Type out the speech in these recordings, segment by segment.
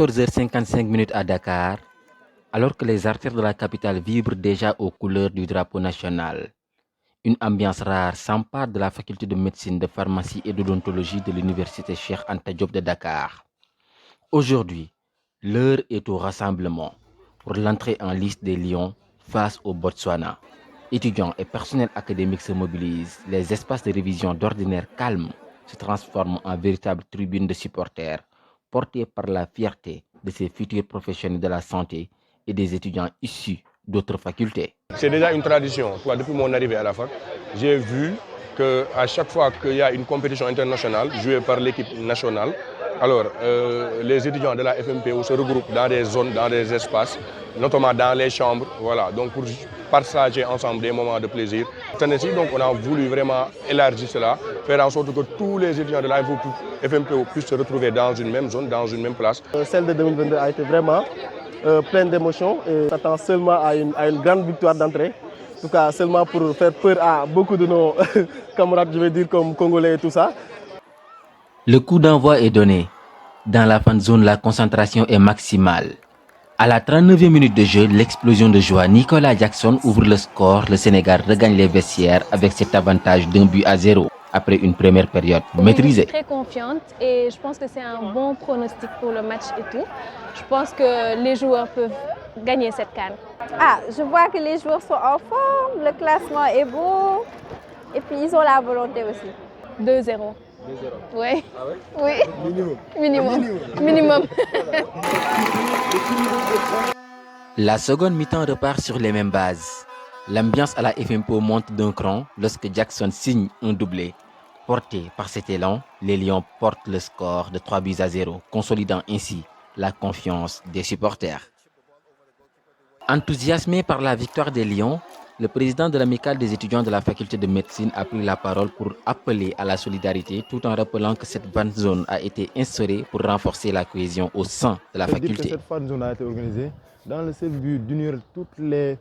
14h55 à Dakar, alors que les artères de la capitale vibrent déjà aux couleurs du drapeau national. Une ambiance rare s'empare de la faculté de médecine, de pharmacie et d'odontologie de l'université Cheikh Anta Diop de Dakar. Aujourd'hui, l'heure est au rassemblement pour l'entrée en liste des Lions face au Botswana. Étudiants et personnel académique se mobilisent. Les espaces de révision d'ordinaire calmes se transforment en véritables tribunes de supporters, portés par la fierté de ces futurs professionnels de la santé et des étudiants issus d'autres facultés. C'est déjà une tradition. Depuis mon arrivée à la fac, j'ai vu qu'à chaque fois qu'il y a une compétition internationale jouée par l'équipe nationale, alors les étudiants de la FMPO se regroupent dans des zones, dans des espaces, notamment dans les chambres, voilà, donc pour partager ensemble des moments de plaisir. Cette année-ci, donc, on a voulu vraiment élargir cela, faire en sorte que tous les étudiants de la FMPO puissent se retrouver dans une même zone, dans une même place. Celle de 2022 a été vraiment pleine d'émotions et s'attend seulement à une grande victoire d'entrée. En tout cas, seulement pour faire peur à beaucoup de nos camarades, je vais dire, comme Congolais et tout ça. Le coup d'envoi est donné. Dans la fan zone, la concentration est maximale. À la 39e minute de jeu, l'explosion de joie. Nicolas Jackson ouvre le score. Le Sénégal regagne les vestiaires avec cet avantage d'1-0 après une première période maîtrisée. Je suis très confiante et je pense que c'est un bon pronostic pour le match et tout. Je pense que les joueurs peuvent gagner cette CAN. Je vois que les joueurs sont en forme, le classement est beau et puis ils ont la volonté aussi. 2-0. 2-0. Oui. Ah ouais? Oui. Minimum. La seconde mi-temps repart sur les mêmes bases. L'ambiance à la FMPO monte d'un cran lorsque Jackson signe un doublé. Porté par cet élan, les Lions portent le score de 3-0, consolidant ainsi la confiance des supporters. Enthousiasmé par la victoire des Lions, le président de l'amicale des étudiants de la faculté de médecine a pris la parole pour appeler à la solidarité tout en rappelant que cette fan zone a été instaurée pour renforcer la cohésion au sein de la faculté. Cette fan zone a été organisée dans le seul but d'unir toutes les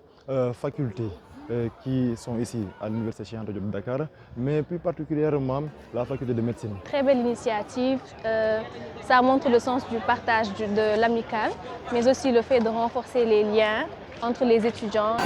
facultés qui sont ici à l'université Cheikh Anta Diop de Dakar, mais plus particulièrement la faculté de médecine. Très belle initiative, ça montre le sens du partage de l'amicale, mais aussi le fait de renforcer les liens entre les étudiants.